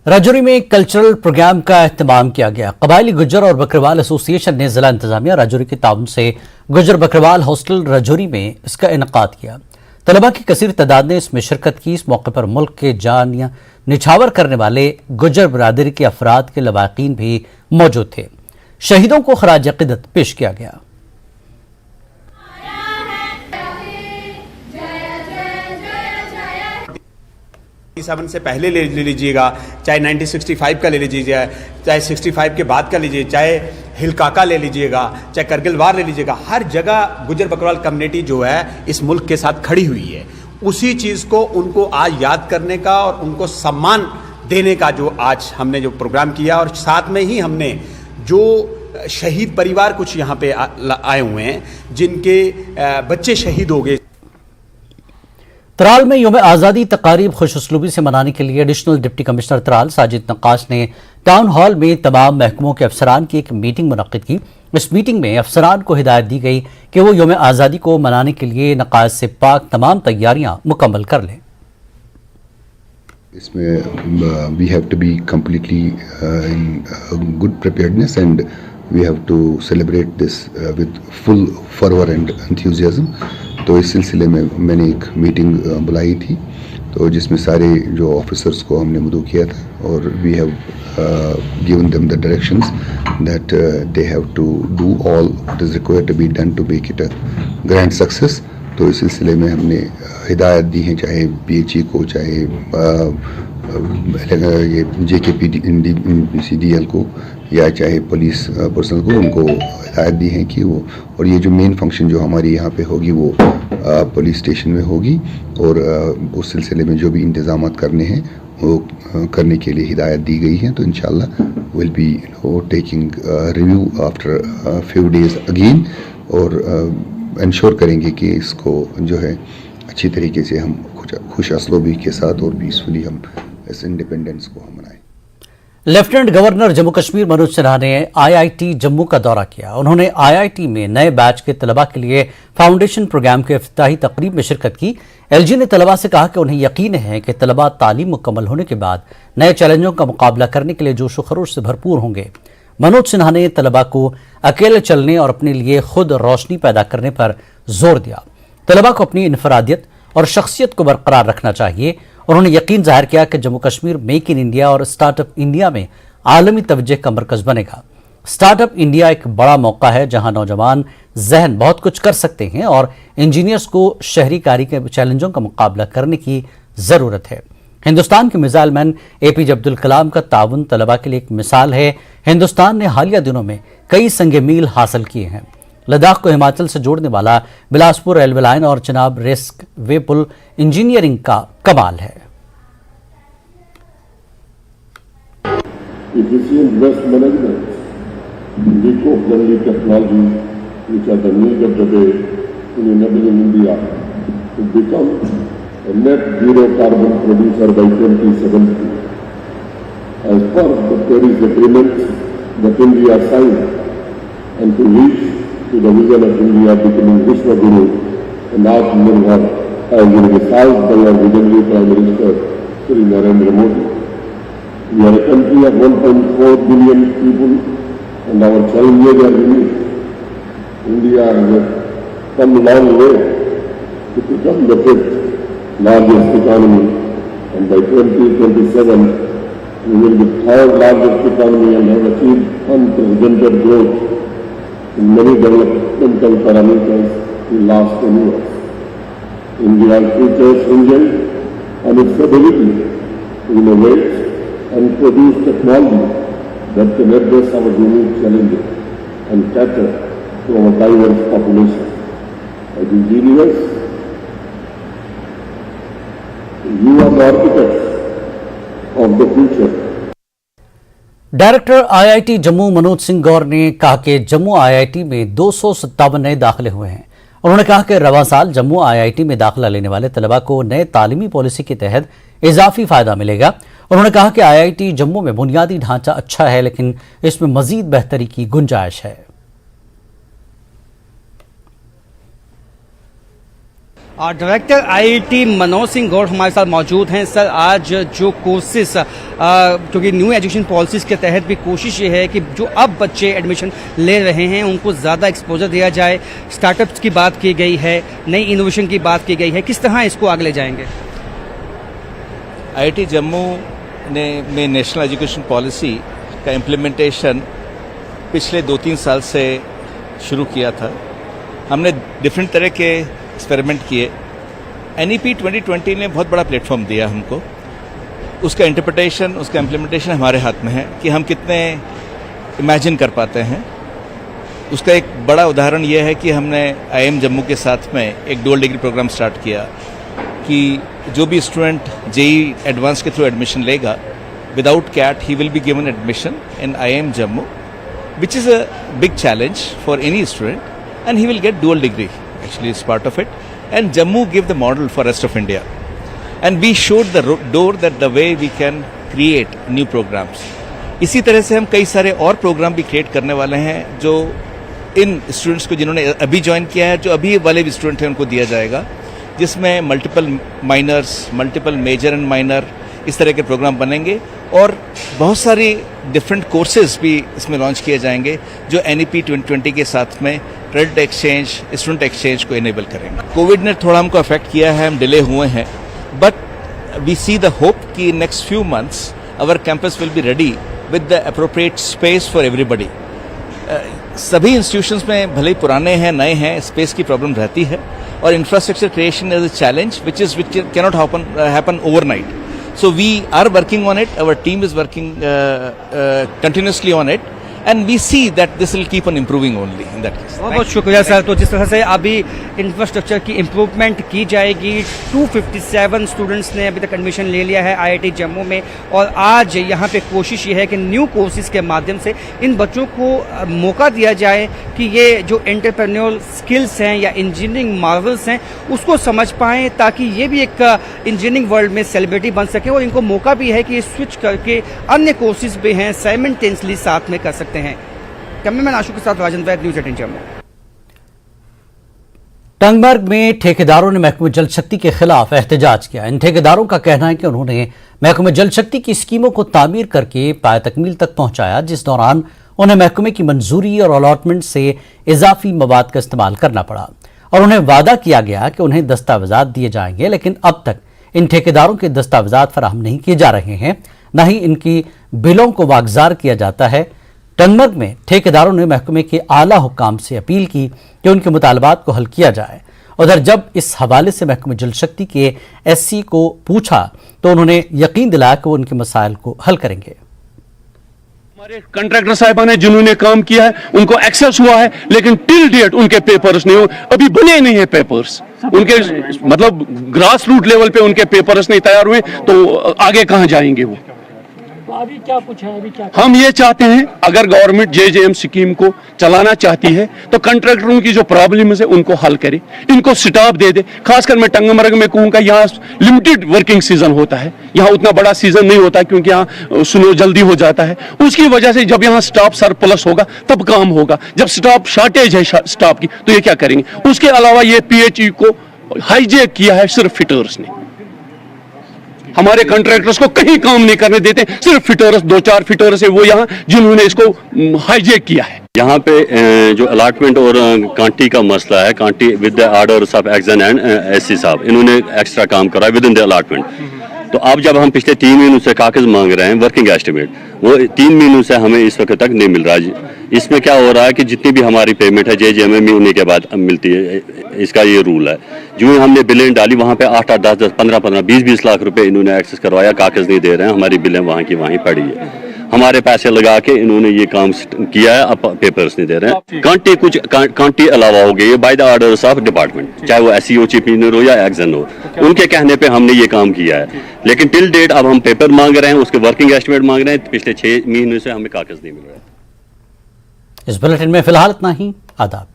राजौरी में cultural programme का एहतमाम किया गया। कबायली गुज्जर और बकरवाल एसोसिएशन ने जिला इंतजामिया राजौरी के ताउन से गुज्जर बकरवाल हॉस्टल राजौरी में इसका इनेकाद किया। तलबा की कसीर तादाद ने इसमें शिरकत की। इस मौके पर मुल्क के जान निछावर करने वाले गुज्जर बरादरी के अफराद के लवाकीन भी मौजूद थे। शहीदों को खराज अक़ीदत पेश किया गया। 97 से पहले ले लीजिएगा, चाहे 1965 का ले लीजिएगा, चाहे 65 के बाद का लीजिए, चाहे हिलकाका ले लीजिएगा, चाहे करगिल वार ले लीजिएगा, हर जगह गुज्जर बकरवाल कम्युनिटी जो है इस मुल्क के साथ खड़ी हुई है। उसी चीज़ को उनको आज याद करने का और उनको सम्मान देने का जो आज हमने जो प्रोग्राम किया, और साथ में ही हमने जो शहीद परिवार कुछ यहाँ पे आए हुए हैं जिनके बच्चे शहीद हो गए। त्राल में यौम आज़ादी तकारीब खुश उसलूबी से मनाने के लिए additional deputy commissioner Tral Sajid Naqqash ने टाउन हॉल में तमाम महकमों के अफसरान की एक मीटिंग मुनक्किद की। इस मीटिंग में अफसरान को हिदायत दी गई कि वो यौम आज़ादी को मनाने के लिए नकाज से पाक तमाम तैयारियां मुकम्मल कर लें। इसमें we have to be completely in good preparedness and we have to celebrate this with full fervor and enthusiasm। तो इस सिलसिले में मैंने एक मीटिंग बुलाई थी, तो जिसमें सारे जो ऑफिसर्स को हमने मदऊ किया था, और we have given them the directions that they have to do all what is required to be done to make it a grand success. तो इस सिलसिले में हमने हिदायत दी है, चाहे PHE को, चाहे ये JKPCDL को, या चाहे पुलिस पर्सनल को, उनको हिदायत दी है कि वो, और ये जो मेन फंक्शन जो हमारी यहाँ पे होगी वो पुलिस स्टेशन में होगी, और उस सिलसिले में जो भी इंतज़ामात करने हैं वो करने के लिए हिदायत दी गई है। तो इंशाल्लाह will be taking review after few days again, और इंश्योर करेंगे कि इसको जो है अच्छी तरीके से हम खुश असलोबी के साथ और पीसफुली हम इस इंडिपेंडेंस को हम मनाएं। लेफ्टिनेंट गवर्नर जम्मू कश्मीर मनोज सिन्हा ने IIT जम्मू का दौरा किया। उन्होंने IIT में नए बैच के तलबा के लिए फाउंडेशन प्रोग्राम के इफ्तिताही तकरीब में शिरकत की। LG ने तलबा से कहा कि उन्हें यकीन है कि तलबा तालीम मुकम्मल होने के बाद नए चैलेंजों का मुकाबला करने के लिए जोश व खरोश से भरपूर होंगे। मनोज सिन्हा ने तलबा को अकेले चलने और अपने लिए खुद रोशनी पैदा करने पर जोर दिया। तलबा को अपनी इनफरादियत और शख्सियत को बरकरार रखना चाहिए। उन्होंने यकीन जाहिर किया कि Jammu Kashmir make in India और स्टार्टअप इंडिया में आलमी तवज्जो का मरकज बनेगा। स्टार्टअप इंडिया एक बड़ा मौका है जहां नौजवान जहन बहुत कुछ कर सकते हैं और इंजीनियर्स को शहरी कारी के चैलेंजों का मुकाबला करने की ज़रूरत है। हिंदुस्तान के missile man APJ Abdul Kalam का ताउन तलबा के लिए एक मिसाल है। हिंदुस्तान ने हालिया दिनों में कई संगे मील हासिल किए हैं। लद्दाख को हिमाचल से जोड़ने वाला बिलासपुर रेलवे लाइन और चनाब रेस्क वे पुल इंजीनियरिंग का कमाल है। Efficient waste management, eco-friendly technology, which are the need of the day in enabling India to become a net zero carbon producer by 2070. As per the Paris Agreement that India signed, and to reach to the vision of India becoming Vishwa Guru and Atmanirbhar, as envisaged by our visionary Prime Minister Shri Narendra Modi. We are a country of 1.4 billion people and our challenges are unique. India has come a long way to become the fifth largest economy, and by 2027 we will be third largest economy and have achieved unprecedented growth in many developmental parameters in the last 10 years. India's future hinges on its ability to innovate and produce technology that can address our unique challenges and cater to our diverse population. As engineers, you are the architects of the future. Director IIT Jammu Manoj Singh Gaur ने कहा कि Jammu IIT में 257 नए दाखिले हुए हैं। उन्होंने कहा कि रवां साल जम्मू IIT में दाखिला लेने वाले तलबा को नए तालीमी पॉलिसी के तहत इजाफी फायदा मिलेगा। उन्होंने कहा कि IIT जम्मू में बुनियादी ढांचा अच्छा है, लेकिन इसमें मजीद बेहतरी की गुंजाइश है। डायरेक्टर आईआईटी मनोज सिंह गौड़ हमारे साथ मौजूद हैं। सर, आज जो कोर्सेस, क्योंकि न्यू एजुकेशन पॉलिसीज़ के तहत भी कोशिश ये है कि जो अब बच्चे एडमिशन ले रहे हैं उनको ज़्यादा एक्सपोजर दिया जाए, स्टार्टअप्स की बात की गई है, नई इनोवेशन की बात की गई है, किस तरह इसको आगे ले जाएंगे? आईआईटी जम्मू में नेशनल एजुकेशन पॉलिसी का इम्प्लीमेंटेशन पिछले 2-3 साल से शुरू किया था। हमने डिफरेंट तरह के एक्सपेरिमेंट किए। NEP 2020 ने बहुत बड़ा प्लेटफॉर्म दिया हमको। उसका इंटरप्रिटेशन, उसका इम्प्लीमेंटेशन हमारे हाथ में है कि हम कितने इमेजिन कर पाते हैं। उसका एक बड़ा उदाहरण ये है कि हमने IIM जम्मू के साथ में एक डुअल डिग्री प्रोग्राम स्टार्ट किया कि जो भी स्टूडेंट JEE एडवांस के थ्रू एडमिशन लेगा, without CAT he will be given admission in IIM Jammu, which is a big challenge for any student, and he will get dual degree actually as part of it, and Jammu gave the model for rest of India, and we showed the door that the way we can create new programs. इसी तरह से हम कई सारे और programme भी create करने वाले हैं जो इन स्टूडेंट्स को जिन्होंने अभी ज्वाइन किया है, जो अभी वाले भी स्टूडेंट हैं उनको दिया जाएगा, जिसमें multiple minors, multiple major and minor, इस तरह के प्रोग्राम बनेंगे और बहुत सारी डिफरेंट कोर्सेज भी इसमें लॉन्च किए जाएंगे जो NEP 2020 के साथ में क्रेडिट एक्सचेंज, स्टूडेंट एक्सचेंज को इनेबल करेंगे। कोविड ने थोड़ा हमको अफेक्ट किया है, हम डिले हुए हैं, but we see the hope कि next few months our campus will be ready with the appropriate space for everybody. सभी इंस्टीट्यूशंस में भले ही पुराने हैं, नए हैं, स्पेस की प्रॉब्लम रहती है और infrastructure creation is a challenge which cannot happen overnight. So we are working on it. Our team is working continuously on it, and we see that this will keep on improving only in that case. बहुत बहुत शुक्रिया sir. तो जिस तरह से अभी infrastructure की improvement की जाएगी, 257 स्टूडेंट्स ने अभी तक एडमिशन ले लिया है IIT जम्मू में, और आज यहाँ पे कोशिश ये है कि न्यू कोर्सेज के माध्यम से इन बच्चों को मौका दिया जाए कि ये जो एंटरप्रेन्योरल स्किल्स हैं या इंजीनियरिंग मार्वल्स हैं उसको समझ पाएँ, ताकि ये भी एक इंजीनियरिंग वर्ल्ड में सेलिब्रिटी बन सके, और इनको मौका भी है कि ये स्विच करके अन्य कोर्सेज भी हैं साइमल्टेनियसली साथ में कर सकते हैं। कैमरामैन आशु के साथ राजन वैद, न्यूज़ 18 जम्मू। टंगमर्ग में ठेकेदारों ने महकमे जल शक्ति के खिलाफ एहतजाज किया। इन ठेकेदारों का कहना है कि उन्होंने महकमे जल शक्ति की स्कीमों को तामीर करके पाए तकमील तक पहुंचाया, जिस दौरान उन्हें महकमे की मंजूरी और अलॉटमेंट से इजाफी मवाद का इस्तेमाल करना पड़ा, और उन्हें वादा किया गया कि उन्हें दस्तावेजात दिए जाएंगे, लेकिन अब तक इन ठेकेदारों के दस्तावेजात फराहम नहीं किए जा रहे हैं, न ही इनकी बिलों को वागजार किया जाता है। टंगमर्ग में ठेकेदारों ने महकमे के आला हुक्काम से अपील की कि उनके मुतालबात को हल किया जाए। उधर जब इस हवाले से महकमे जल शक्ति के SC को पूछा तो उन्होंने यकीन दिलाया कि वो उनके मसाइल को हल करेंगे। हमारे कंट्रैक्टर साहिबान ने जिन्होंने काम किया है उनको एक्सेस हुआ है, लेकिन टिल डेट उनके पेपर्स नहीं, अभी बने नहीं है पेपर्स उनके, मतलब ग्रास रूट लेवल पे उनके पेपर्स नहीं तैयार हुए, तो आगे कहां जाएंगे वो? अभी क्या कुछ है, अभी क्या हम ये चाहते हैं, अगर गवर्नमेंट JJM स्कीम को चलाना चाहती है तो कंट्रैक्टरों की जो प्रॉब्लम है उनको हल करे, इनको स्टाफ दे दे। खासकर मैं टंगमर्ग में कहूँगा यहाँ लिमिटेड वर्किंग सीजन होता है, यहाँ उतना बड़ा सीजन नहीं होता क्योंकि यहाँ स्नो जल्दी हो जाता है। उसकी वजह से जब यहाँ स्टाफ सरप्लस होगा तब काम होगा, जब स्टाफ शॉर्टेज है स्टाफ की तो ये क्या करेंगे? उसके अलावा ये PHE को हाईजैक किया है सिर्फ फिटर्स ने, हमारे कंट्रैक्टर्स को कहीं काम नहीं करने देते, सिर्फ फिटर्स, 2-4 फिटर्स है वो यहाँ जिन्होंने इसको हाईजैक किया है। यहाँ पे जो अलॉटमेंट और कांटी का मसला है, Kanti with the orders of एक्जन and SC साहब, इन्होंने एक्स्ट्रा काम करा विद इन द अलॉटमेंट। तो अब जब हम पिछले 3 महीनों से कागज मांग रहे हैं वर्किंग एस्टिमेट, वो 3 महीनों से हमें इस वक्त तक नहीं मिल रहा है। इसमें क्या हो रहा है कि जितनी भी हमारी पेमेंट है JJM में होने के बाद मिलती है, इसका ये रूल है। जो हमने बिलें डाली वहाँ पे 8-8, 10-10, 15-15, 20-20 लाख रुपए इन्होंने एक्सेस करवाया, कागज नहीं दे रहे हैं, हमारी बिलें वहाँ की वहीं पड़ी है। हमारे पैसे लगा के इन्होंने ये काम किया है, अब पेपर्स नहीं दे रहे हैं। कांटी अलावा हो गई है by the orders of department, चाहे वो SC हो, चीफ इंजीनियर हो या एक्जन हो, उनके कहने पे हमने ये काम किया है। लेकिन टिल डेट अब हम पेपर मांग रहे हैं, उसके वर्किंग एस्टिमेट मांग रहे हैं, पिछले 6 महीनों से हमें कागज नहीं मिल रहा है। इस बुलेटिन में फिलहाल इतना ही। आदाब।